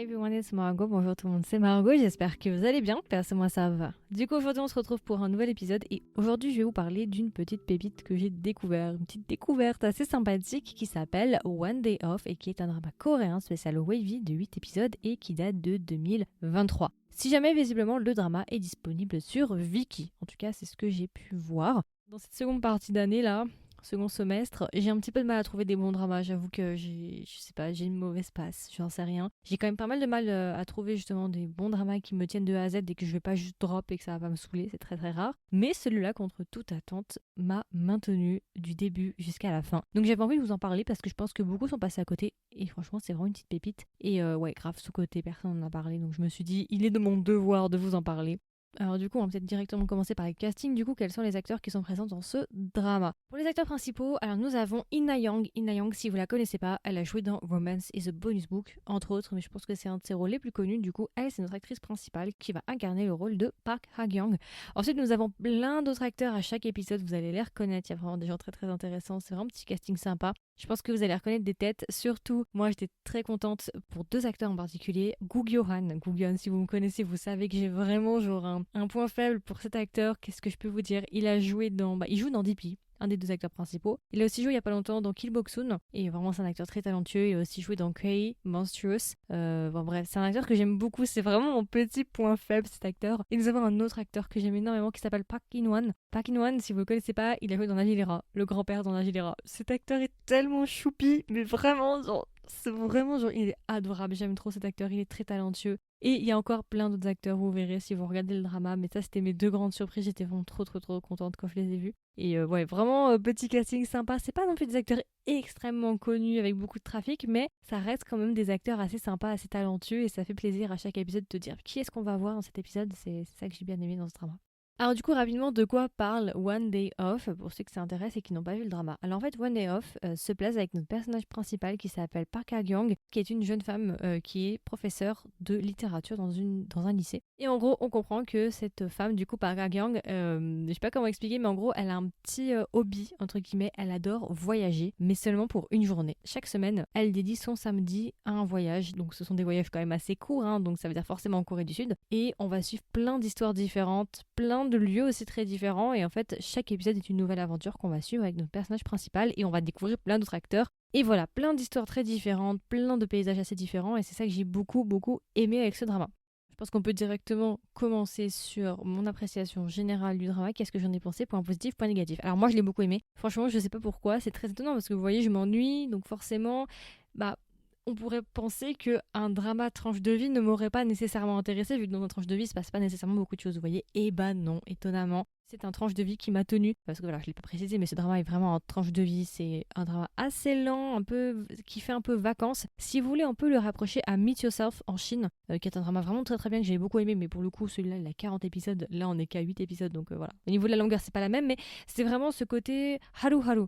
everyone, it's Margot. Bonjour tout le monde, c'est Margot. J'espère que vous allez bien. Perso, moi ça va. Du coup, aujourd'hui, on se retrouve pour un nouvel épisode. Et aujourd'hui, je vais vous parler d'une petite pépite que j'ai découverte. Une petite découverte assez sympathique qui s'appelle One Day Off et qui est un drama coréen spécial wavy de 8 épisodes et qui date de 2023. Si jamais, visiblement, le drama est disponible sur Viki. En tout cas, c'est ce que j'ai pu voir. Dans cette seconde partie d'année là, second semestre, j'ai un petit peu de mal à trouver des bons dramas. J'avoue que j'ai une mauvaise passe, j'en sais rien. J'ai quand même pas mal de mal à trouver justement des bons dramas qui me tiennent de A à Z et que je vais pas juste drop et que ça va pas me saouler, c'est très très rare. Mais celui-là, contre toute attente, m'a maintenu du début jusqu'à la fin. Donc j'avais envie de vous en parler parce que je pense que beaucoup sont passés à côté et franchement c'est vraiment une petite pépite. Et ouais, grave sous-côté, personne n'en a parlé, donc je me suis dit, il est de mon devoir de vous en parler. Alors du coup, on va peut-être directement commencer par les castings. Du coup, quels sont les acteurs qui sont présents dans ce drama? Pour les acteurs principaux, alors nous avons Ina Yang. Ina Yang, si vous la connaissez pas, elle a joué dans Romance is a Bonus Book, entre autres, mais je pense que c'est un de ses rôles les plus connus. Du coup, elle, c'est notre actrice principale qui va incarner le rôle de Park Ha-gyung. Ensuite, nous avons plein d'autres acteurs à chaque épisode, vous allez les reconnaître. Il y a vraiment des gens très très intéressants, c'est vraiment un petit casting sympa. Je pense que vous allez reconnaître des têtes. Surtout, moi, j'étais très contente pour deux acteurs en particulier. Gu Gyo-han. Gu Gyo-han, si vous me connaissez, vous savez que j'ai vraiment genre un point faible pour cet acteur. Qu'est-ce que je peux vous dire? Il a joué dans... il joue dans DP, un des deux acteurs principaux. Il a aussi joué il y a pas longtemps dans Kill Boksoon. Et vraiment, c'est un acteur très talentueux. Il a aussi joué dans Kei, Monstrous. Bon, bref, c'est un acteur que j'aime beaucoup. C'est vraiment mon petit point faible, cet acteur. Et nous avons un autre acteur que j'aime énormément qui s'appelle Park In-won. Park In-won, si vous le connaissez pas, il a joué dans Nagilera, le grand-père dans Nagilera. Cet acteur est tellement choupi, mais vraiment, genre, c'est vraiment, genre, il est adorable. J'aime trop cet acteur, il est très talentueux. Et il y a encore plein d'autres acteurs, vous verrez si vous regardez le drama. Mais ça, c'était mes deux grandes surprises. J'étais vraiment trop, trop, trop contente quand je les ai vus. Et ouais, vraiment, petit casting sympa. C'est pas non plus des acteurs extrêmement connus avec beaucoup de trafic, mais ça reste quand même des acteurs assez sympas, assez talentueux. Et ça fait plaisir à chaque épisode de te dire qui est-ce qu'on va voir dans cet épisode. C'est ça que j'ai bien aimé dans ce drama. Alors du coup, rapidement, de quoi parle One Day Off, pour ceux que ça intéresse et qui n'ont pas vu le drama. Alors en fait, One Day Off se place avec notre personnage principal qui s'appelle Park Ha-gyung, qui est une jeune femme qui est professeure de littérature dans un lycée. Et en gros, on comprend que cette femme, du coup, Park Ha-gyung, je sais pas comment expliquer, mais en gros, elle a un petit hobby, entre guillemets, elle adore voyager, mais seulement pour une journée. Chaque semaine, elle dédie son samedi à un voyage, donc ce sont des voyages quand même assez courts, hein, donc ça veut dire forcément en Corée du Sud, et on va suivre plein d'histoires différentes, plein de lieux aussi très différents, et en fait chaque épisode est une nouvelle aventure qu'on va suivre avec notre personnage principal et on va découvrir plein d'autres acteurs et voilà, plein d'histoires très différentes, plein de paysages assez différents, et c'est ça que j'ai beaucoup beaucoup aimé avec ce drama. Je pense qu'on peut directement commencer sur mon appréciation générale du drama. Qu'est-ce que j'en ai pensé? Point positif, point négatif. Alors moi je l'ai beaucoup aimé, franchement je sais pas pourquoi, c'est très étonnant parce que vous voyez je m'ennuie, donc forcément bah on pourrait penser qu'un drama tranche de vie ne m'aurait pas nécessairement intéressé, vu que dans un tranche de vie, il se passe pas nécessairement beaucoup de choses, vous voyez. Et bah non, étonnamment, c'est un tranche de vie qui m'a tenu. Parce que voilà, je l'ai pas précisé, mais ce drama est vraiment un tranche de vie. C'est un drama assez lent, un peu qui fait un peu vacances. Si vous voulez, on peut le rapprocher à Meet Yourself en Chine, qui est un drama vraiment très très bien que j'ai beaucoup aimé. Mais pour le coup, celui-là, il a 40 épisodes. Là, on est qu'à 8 épisodes, donc voilà. Au niveau de la longueur, c'est pas la même, mais c'est vraiment ce côté haru haru,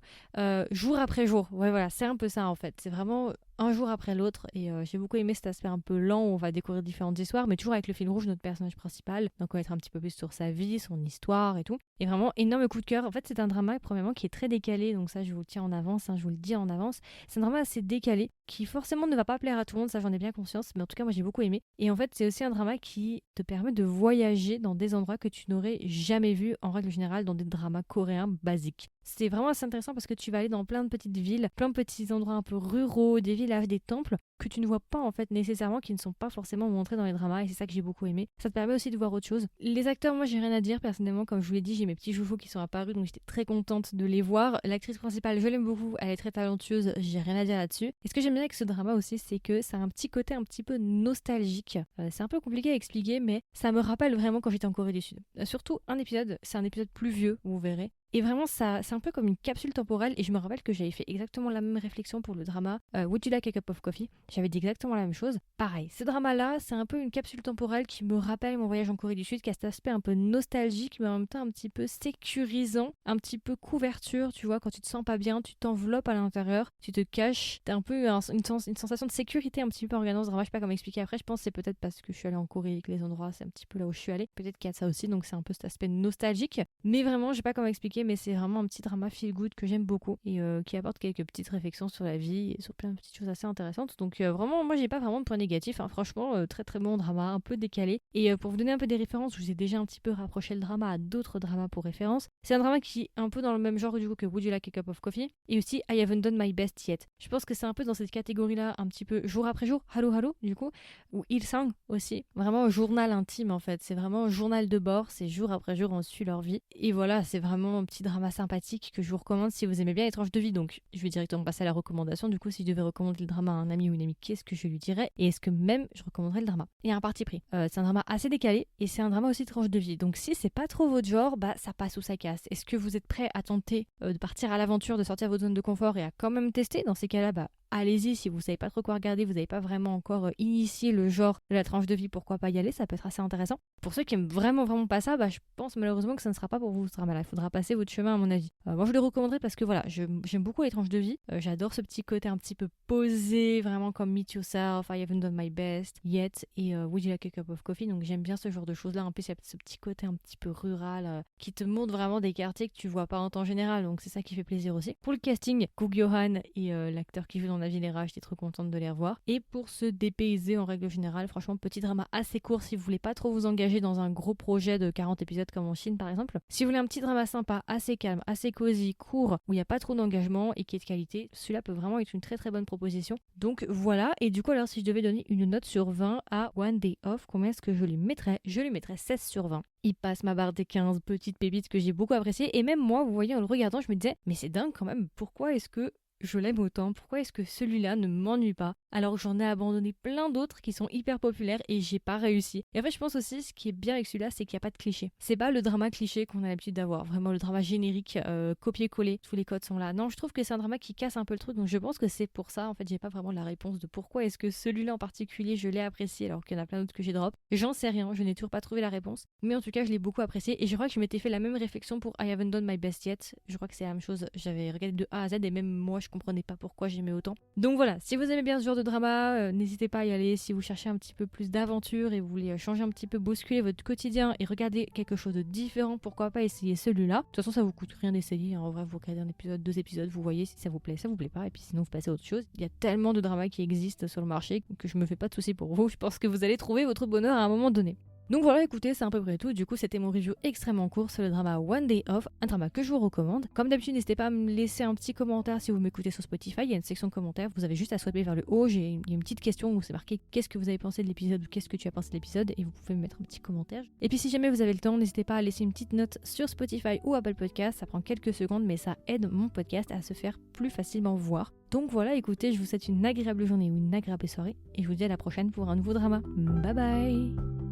jour après jour. Ouais, voilà, c'est un peu ça en fait. C'est vraiment un jour après l'autre et j'ai beaucoup aimé cet aspect un peu lent où on va découvrir différentes histoires mais toujours avec le fil rouge de notre personnage principal, donc on va être un petit peu plus sur sa vie, son histoire et tout, et vraiment énorme coup de cœur. En fait c'est un drama premièrement qui est très décalé, donc ça je vous le tiens en avance, hein, je vous le dis en avance, c'est un drama assez décalé qui forcément ne va pas plaire à tout le monde, ça j'en ai bien conscience, mais en tout cas moi j'ai beaucoup aimé. Et en fait c'est aussi un drama qui te permet de voyager dans des endroits que tu n'aurais jamais vus en règle générale dans des dramas coréens basiques. C'est vraiment assez intéressant parce que tu vas aller dans plein de petites villes, plein de petits endroits un peu ruraux, des villages, des temples que tu ne vois pas en fait nécessairement, qui ne sont pas forcément montrés dans les dramas, et c'est ça que j'ai beaucoup aimé. Ça te permet aussi de voir autre chose. Les acteurs, moi j'ai rien à dire personnellement, comme je vous l'ai dit, j'ai mes petits chouchous qui sont apparus, donc j'étais très contente de les voir. L'actrice principale, je l'aime beaucoup, elle est très talentueuse, j'ai rien à dire là-dessus. Et ce que j'aime bien avec ce drama aussi, c'est que ça a un petit côté un petit peu nostalgique. C'est un peu compliqué à expliquer, mais ça me rappelle vraiment quand j'étais en Corée du Sud. Surtout un épisode, c'est un épisode plus vieux, vous verrez. Et vraiment, ça, c'est un peu comme une capsule temporelle. Et je me rappelle que j'avais fait exactement la même réflexion pour le drama Would You Like a Cup of Coffee. J'avais dit exactement la même chose. Pareil, ce drama-là, c'est un peu une capsule temporelle qui me rappelle mon voyage en Corée du Sud, qui a cet aspect un peu nostalgique, mais en même temps un petit peu sécurisant, un petit peu couverture. Tu vois, quand tu te sens pas bien, tu t'enveloppes à l'intérieur, tu te caches. T'as un peu une sensation de sécurité un petit peu en regardant ce drama. Je sais pas comment expliquer après. Je pense que c'est peut-être parce que je suis allée en Corée et que les endroits, c'est un petit peu là où je suis allée. Peut-être qu'il y a de ça aussi, donc c'est un peu cet aspect nostalgique. Mais vraiment, je sais pas comment expliquer. mais c'est vraiment un petit drama feel good que j'aime beaucoup et qui apporte quelques petites réflexions sur la vie et sur plein de petites choses assez intéressantes. Donc vraiment, moi j'ai pas vraiment de points négatifs, hein. Franchement, très très bon drama, un peu décalé. Et pour vous donner un peu des références, je vous ai déjà un petit peu rapproché le drama à d'autres dramas pour référence. C'est un drama qui est un peu dans le même genre du coup que Would You Like a Cup of Coffee et aussi I Haven't Done My Best Yet. Je pense que c'est un peu dans cette catégorie-là, un petit peu jour après jour, Hello Hello du coup, ou Hillsong aussi. Vraiment journal intime en fait, c'est vraiment journal de bord, c'est jour après jour on suit leur vie. Et voilà, c'est vraiment un petit drama sympathique que je vous recommande si vous aimez bien les tranches de vie. Donc je vais directement passer à la recommandation. Du coup, si je devais recommander le drama à un ami ou une amie, qu'est-ce que je lui dirais? Et est-ce que même je recommanderais le drama? Et un parti pris. C'est un drama assez décalé et c'est un drama aussi tranche de vie. Donc si c'est pas trop votre genre, bah ça passe ou ça casse. Est-ce que vous êtes prêt à tenter de partir à l'aventure, de sortir de votre zone de confort et à quand même tester? Dans ces cas-là, bah allez-y. Si vous savez pas trop quoi regarder, vous n'avez pas vraiment encore initié le genre de la tranche de vie, pourquoi pas y aller? Ça peut être assez intéressant. Pour ceux qui aiment vraiment pas ça, bah je pense malheureusement que ça ne sera pas pour vous ce drama-là. Il faudra passer votre chemin à mon avis. Moi je le recommanderais parce que voilà, j'aime beaucoup les tranches de vie. J'adore ce petit côté un petit peu posé, vraiment comme Meet Yourself, I Haven't Done My Best Yet et Would You Like a Cup of Coffee. Donc j'aime bien ce genre de choses-là. En plus il y a ce petit côté un petit peu rural qui te montre vraiment des quartiers que tu vois pas en temps général. Donc c'est ça qui fait plaisir aussi. Pour le casting, Kook Yohan et l'acteur qui joue dans La Vie les Rats, j'étais trop contente de les revoir. Et pour se dépayser en règle générale, franchement petit drama assez court si vous voulez pas trop vous engager dans un gros projet de 40 épisodes comme en Chine par exemple. Si vous voulez un petit drama sympa, assez calme, assez cosy, court, où il n'y a pas trop d'engagement et qui est de qualité, celui-là peut vraiment être une très très bonne proposition. Donc voilà, et du coup alors si je devais donner une note sur 20 à One Day Off, combien est-ce que je lui mettrais? Je lui mettrais 16 sur 20. Il passe ma barre des 15 petites pépites que j'ai beaucoup appréciées et même moi, vous voyez, en le regardant, je me disais, mais c'est dingue quand même, pourquoi est-ce que je l'aime autant? Pourquoi est-ce que celui-là ne m'ennuie pas alors que j'en ai abandonné plein d'autres qui sont hyper populaires et j'ai pas réussi? Et en fait je pense aussi ce qui est bien avec celui-là, c'est qu'il n'y a pas de cliché. C'est pas le drama cliché qu'on a l'habitude d'avoir, vraiment le drama générique, copier-coller, tous les codes sont là. Non, je trouve que c'est un drama qui casse un peu le truc, donc je pense que c'est pour ça. En fait j'ai pas vraiment la réponse de pourquoi est-ce que celui-là en particulier je l'ai apprécié alors qu'il y en a plein d'autres que j'ai drop. J'en sais rien, je n'ai toujours pas trouvé la réponse, mais en tout cas je l'ai beaucoup apprécié et je crois que je m'étais fait la même réflexion pour I Haven't Done My Best Yet. Je crois que c'est la même chose, j'avais regardé de A à Z et même moi je comprenais pas pourquoi j'aimais autant. Donc voilà, si vous aimez bien ce genre de drama, n'hésitez pas à y aller. Si vous cherchez un petit peu plus d'aventure et vous voulez changer un petit peu, bousculer votre quotidien et regarder quelque chose de différent, pourquoi pas essayer celui-là. De toute façon ça vous coûte rien d'essayer, hein. En vrai vous regardez un épisode, 2 épisodes, vous voyez si ça vous plaît pas et puis sinon vous passez à autre chose. Il y a tellement de dramas qui existent sur le marché que je me fais pas de soucis pour vous. Je pense que vous allez trouver votre bonheur à un moment donné. Donc voilà, écoutez, c'est à peu près tout. Du coup, c'était mon review extrêmement court sur le drama One Day Off, un drama que je vous recommande. Comme d'habitude, n'hésitez pas à me laisser un petit commentaire si vous m'écoutez sur Spotify. Il y a une section commentaires, vous avez juste à swiper vers le haut. Il y a une petite question où c'est marqué qu'est-ce que vous avez pensé de l'épisode ou qu'est-ce que tu as pensé de l'épisode et vous pouvez me mettre un petit commentaire. Et puis si jamais vous avez le temps, n'hésitez pas à laisser une petite note sur Spotify ou Apple Podcast. Ça prend quelques secondes, mais ça aide mon podcast à se faire plus facilement voir. Donc voilà, écoutez, je vous souhaite une agréable journée ou une agréable soirée et je vous dis à la prochaine pour un nouveau drama. Bye bye!